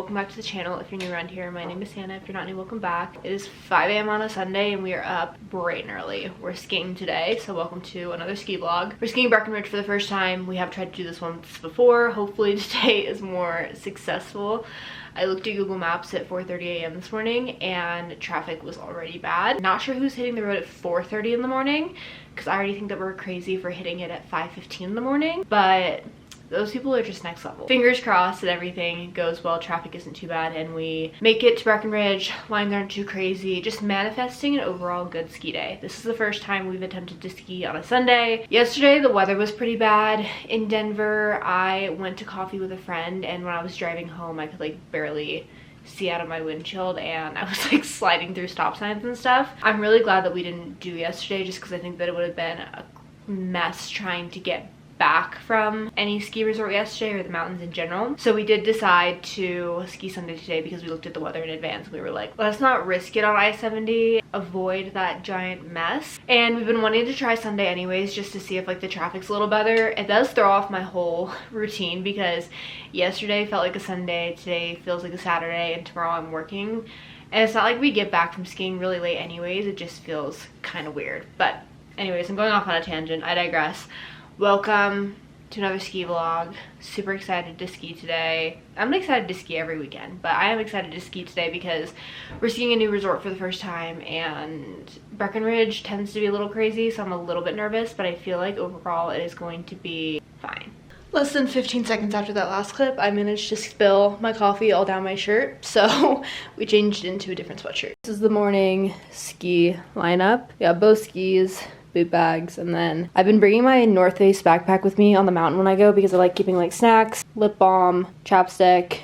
welcome back to the channel. If you're new around here, my name is Hannah. If you're not new, welcome back. It is 5 a.m. on a Sunday and we are up bright and early. We're skiing today, so welcome to another ski vlog. We're skiing Breckenridge for the first time. We have tried to do this once before. Hopefully today is more successful. I looked at Google Maps at 4:30 a.m. this morning and traffic was already bad. Not sure who's hitting the road at 4:30 in the morning because I already think that we're crazy for hitting it at 5:15 in the morning, but those people are just next level. Fingers crossed that everything goes well, traffic isn't too bad, and we make it to Breckenridge, lines aren't too crazy, just manifesting an overall good ski day. This is the first time we've attempted to ski on a Sunday. Yesterday, the weather was pretty bad in Denver. I went to coffee with a friend, and when I was driving home, I could like barely see out of my windshield and I was like sliding through stop signs and stuff. I'm really glad that we didn't do yesterday just because I think that it would have been a mess trying to get back from any ski resort yesterday or the mountains in general. So we did decide to ski Sunday today because we looked at the weather in advance. We were like, let's not risk it on I-70, avoid that giant mess. And we've been wanting to try Sunday anyways just to see if like the traffic's a little better. It does throw off my whole routine because yesterday felt like a Sunday, today feels like a Saturday, and tomorrow I'm working. And it's not like we get back from skiing really late anyways, it just feels kind of weird. But anyways, I'm going off on a tangent, I digress. Welcome to another ski vlog. Super excited to ski today. I'm excited to ski every weekend, but I am excited to ski today because we're skiing a new resort for the first time and Breckenridge tends to be a little crazy, so I'm a little bit nervous, but I feel like overall it is going to be fine. Less than 15 seconds after that last clip, I managed to spill my coffee all down my shirt, so we changed into a different sweatshirt. This is the morning ski lineup. We got both skis, boot bags, and then I've been bringing my North Face backpack with me on the mountain when I go because I like keeping like snacks, lip balm, chapstick,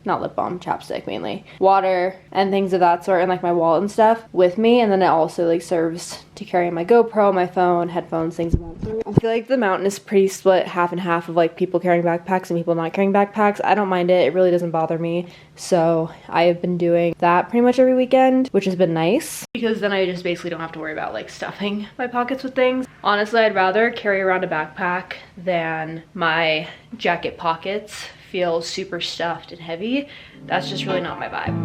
not lip balm, chapstick mainly, water and things of that sort, and like my wallet and stuff with me. And then it also like serves to carry my GoPro, my phone, headphones, things of that sort. I feel like the mountain is pretty split half and half of like people carrying backpacks and people not carrying backpacks. I don't mind it, it really doesn't bother me. So I have been doing that pretty much every weekend, which has been nice because then I just basically don't have to worry about like stuffing my pockets with things. Honestly, I'd rather carry around a backpack than my jacket pockets feel super stuffed and heavy. That's just really not my vibe.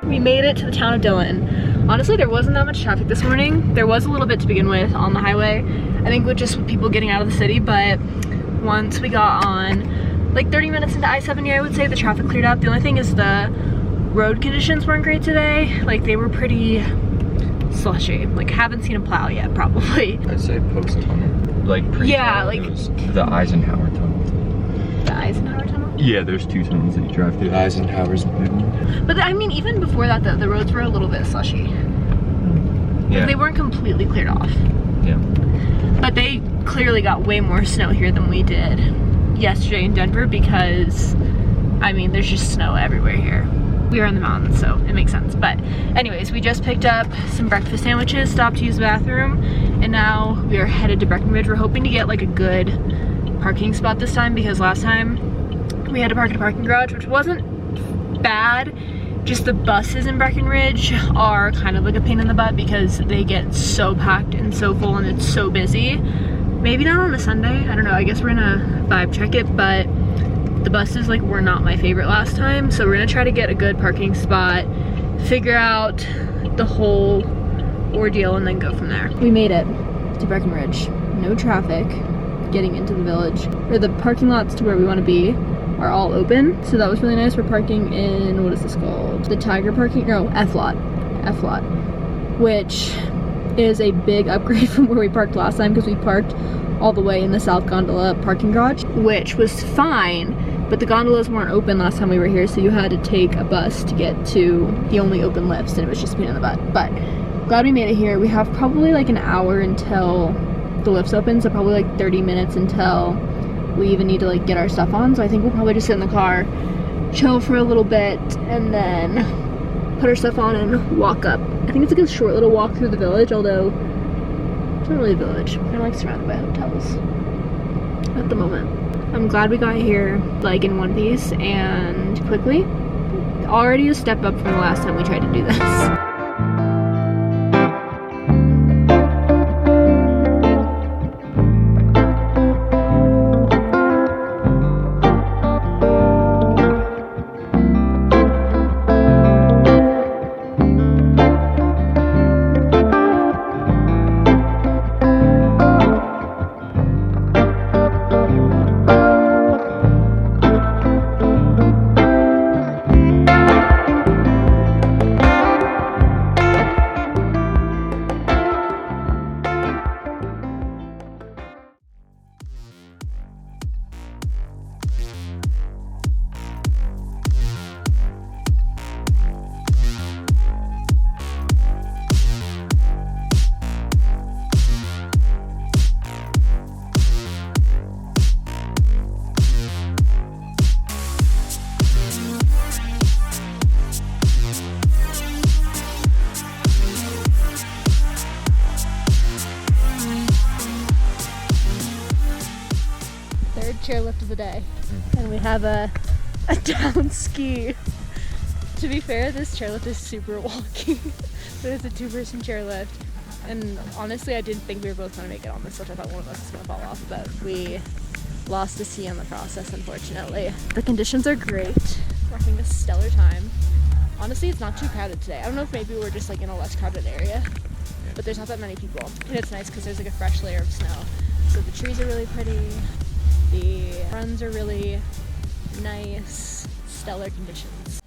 We made it to the town of Dillon. Honestly, there wasn't that much traffic this morning. There was a little bit to begin with on the highway, I think with people getting out of the city, but once we got on like 30 minutes into I-70, I would say the traffic cleared up. The only thing is the road conditions weren't great today. Like they were pretty slushy. Like haven't seen a plow yet probably. I'd say post-tunnel. Like pre-tunnel, yeah, like the Eisenhower tunnel. The Eisenhower tunnel? Yeah, there's two tunnels that you drive through. Eisenhower's a big one. But I mean, even before that, the roads were a little bit slushy. Yeah. They weren't completely cleared off. Yeah. But they clearly got way more snow here than we did yesterday in Denver because, I mean, there's just snow everywhere here. We are in the mountains, so it makes sense. But anyways, we just picked up some breakfast sandwiches, stopped to use the bathroom, and now we are headed to Breckenridge. We're hoping to get like a good parking spot this time because last time we had to park at a parking garage, which wasn't bad. Just the buses in Breckenridge are kind of like a pain in the butt because they get so packed and so full and it's so busy. Maybe not on a Sunday, I don't know, I guess we're gonna vibe check it, but the buses like were not my favorite last time, so we're gonna try to get a good parking spot, figure out the whole ordeal, and then go from there. We made it to Breckenridge. No traffic getting into the village, or the parking lots to where we want to be are all open, so that was really nice. We're parking in, what is this called? The Tiger parking, no, F-lot, which is a big upgrade from where we parked last time because we parked all the way in the South Gondola parking garage, which was fine, but the gondolas weren't open last time we were here, so you had to take a bus to get to the only open lifts, and it was just a pain in the butt. But glad we made it here. We have probably like an hour until the lifts open, so probably like 30 minutes until we even need to like get our stuff on. So I think we'll probably just sit in the car, chill for a little bit, and then put our stuff on and walk up. I think it's like a short little walk through the village, although it's not really a village. We're kind of like surrounded by hotels at the moment. I'm glad we got here like in one piece and quickly. Already a step up from the last time we tried to do this. Chairlift of the day, and we have a down ski. To be fair, this chairlift is super wonky, but it's a 2-person chairlift, and honestly I didn't think we were both going to make it on this lift. I thought one of us was going to fall off, but we lost a ski in the process, unfortunately. The conditions are great. We're having a stellar time. Honestly, it's not too crowded today. I don't know if maybe we're just like in a less crowded area, but there's not that many people, and it's nice because there's like a fresh layer of snow, so the trees are really pretty. The runs are really nice, stellar conditions.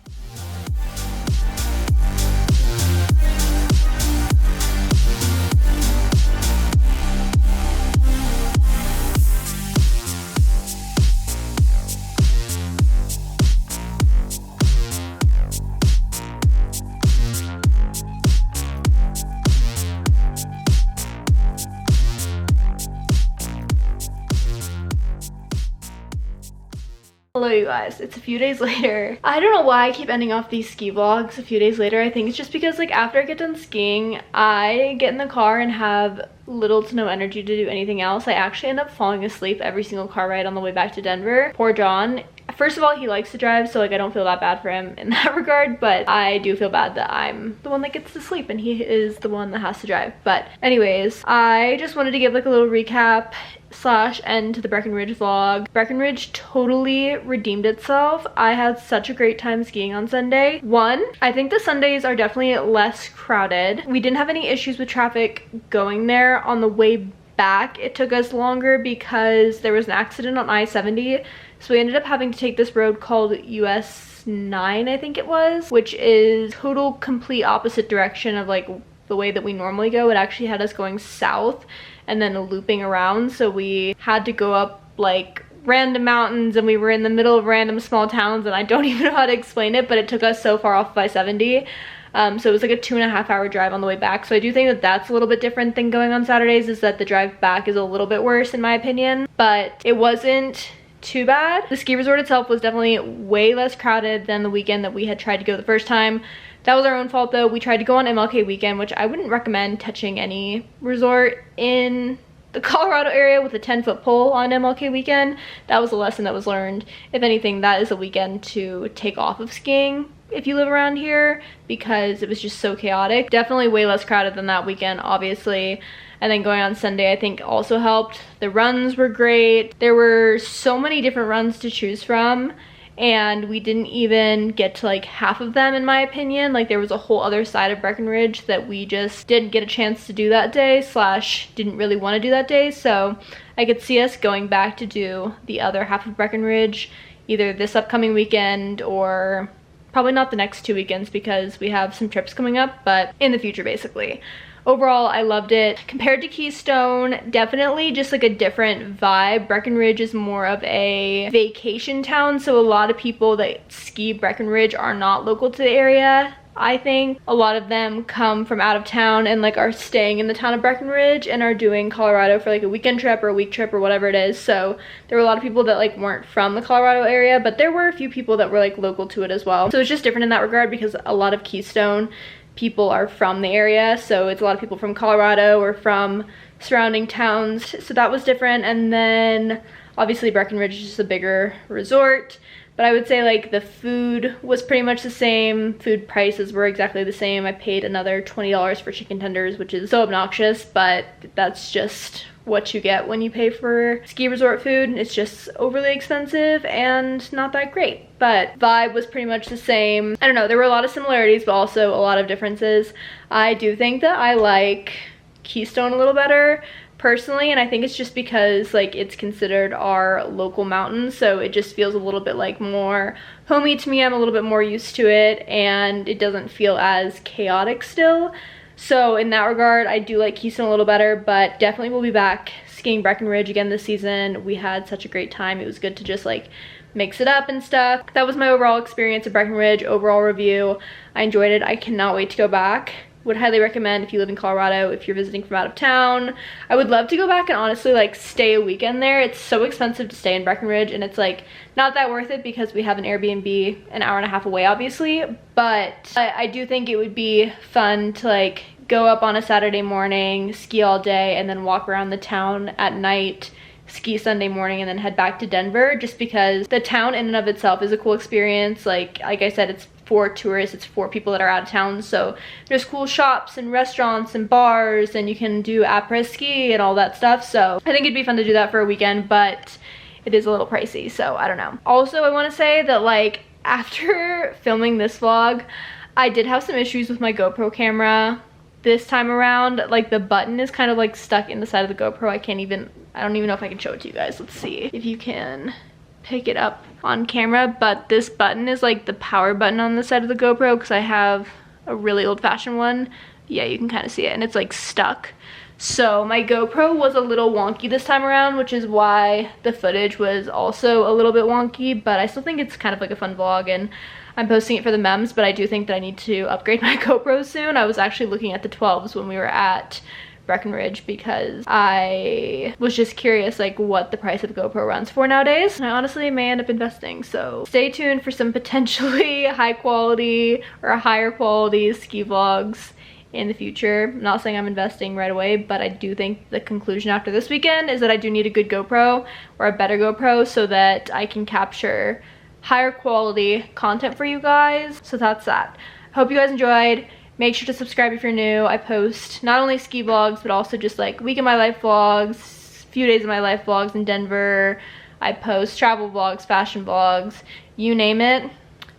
Hello you guys, it's a few days later. I don't know why I keep ending off these ski vlogs a few days later. I think it's just because like after I get done skiing, I get in the car and have little to no energy to do anything else. I actually end up falling asleep every single car ride on the way back to Denver. Poor John. First of all, he likes to drive, so like I don't feel that bad for him in that regard, but I do feel bad that I'm the one that gets to sleep and he is the one that has to drive. But anyways, I just wanted to give like a little recap / end to the Breckenridge vlog. Breckenridge totally redeemed itself. I had such a great time skiing on Sunday. One, I think the Sundays are definitely less crowded. We didn't have any issues with traffic going there. On the way back, it took us longer because there was an accident on I-70. So we ended up having to take this road called US 9, I think it was, which is total complete opposite direction of like the way that we normally go. It actually had us going south and then looping around. So we had to go up like random mountains and we were in the middle of random small towns, and I don't even know how to explain it, but it took us so far off by 70. So it was like a 2.5-hour drive on the way back. So I do think that that's a little bit different than going on Saturdays, is that the drive back is a little bit worse in my opinion, but it wasn't too bad. The ski resort itself was definitely way less crowded than the weekend that we had tried to go the first time. That was our own fault though. We tried to go on MLK weekend, which I wouldn't recommend touching any resort in the Colorado area with a 10-foot pole on MLK weekend. That was a lesson that was learned. If anything, that is a weekend to take off of skiing if you live around here, because it was just so chaotic. Definitely way less crowded than that weekend, obviously. And then going on Sunday I think also helped. The runs were great. There were so many different runs to choose from, and we didn't even get to like half of them in my opinion. Like there was a whole other side of Breckenridge that we just didn't get a chance to do that day / didn't really want to do that day. So I could see us going back to do the other half of Breckenridge either this upcoming weekend or probably not the next 2 weekends because we have some trips coming up, but in the future basically. Overall, I loved it. Compared to Keystone, definitely just like a different vibe. Breckenridge is more of a vacation town, so a lot of people that ski Breckenridge are not local to the area. I think a lot of them come from out of town and like are staying in the town of Breckenridge and are doing Colorado for like a weekend trip or a week trip or whatever it is. So there were a lot of people that like weren't from the Colorado area, but there were a few people that were like local to it as well. So it's just different in that regard because a lot of Keystone people are from the area, so it's a lot of people from Colorado or from surrounding towns, so that was different. And then Obviously Breckenridge is just a bigger resort, but I would say like the food was pretty much the same. Food prices were exactly the same. I paid another $20 for chicken tenders, which is so obnoxious, but that's just what you get when you pay for ski resort food. It's just overly expensive and not that great, but vibe was pretty much the same. I don't know, there were a lot of similarities, but also a lot of differences. I do think that I like Keystone a little better personally, and I think it's just because like it's considered our local mountain, so it just feels a little bit like more homey to me. I'm a little bit more used to it, and it doesn't feel as chaotic still. So in that regard, I do like Keystone a little better, but definitely will be back skiing Breckenridge again this season. We had such a great time. It was good to just like mix it up and stuff. That was my overall experience at Breckenridge, overall review. I enjoyed it. I cannot wait to go back. Would highly recommend if you live in Colorado, if you're visiting from out of town. I would love to go back and honestly like stay a weekend there. It's so expensive to stay in Breckenridge, and it's like not that worth it because we have an Airbnb an hour and a half away obviously, but I do think it would be fun to like go up on a Saturday morning, ski all day, and then walk around the town at night, ski Sunday morning, and then head back to Denver, just because the town in and of itself is a cool experience. Like I said, it's for tourists, it's for people that are out of town, so there's cool shops and restaurants and bars, and you can do après ski and all that stuff. So I think it'd be fun to do that for a weekend, but it is a little pricey, so I don't know. Also, I want to say that like after filming this vlog, I did have some issues with my GoPro camera this time around. Like the button is kind of like stuck in the side of the GoPro. I don't even know if I can show it to you guys. Let's see if you can pick it up on camera, but this button is like the power button on the side of the GoPro, because I have a really old-fashioned one. Yeah, you can kind of see it, and it's like stuck. So my GoPro was a little wonky this time around, which is why the footage was also a little bit wonky, but I still think it's kind of like a fun vlog, and I'm posting it for the memes. But I do think that I need to upgrade my GoPro soon. I was actually looking at the 12s when we were at Breckenridge because I was just curious like what the price of a GoPro runs for nowadays, and I honestly may end up investing. So stay tuned for some potentially high quality or higher quality ski vlogs in the future. I'm not saying I'm investing right away, but I do think the conclusion after this weekend is that I do need a good GoPro or a better GoPro so that I can capture higher quality content for you guys. So that's that. Hope you guys enjoyed. Make sure to subscribe if you're new. I post not only ski vlogs, but also just like week in my life vlogs, few days of my life vlogs in Denver. I post travel vlogs, fashion vlogs, you name it.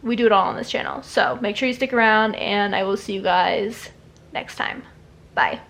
We do it all on this channel. So make sure you stick around, and I will see you guys next time. Bye.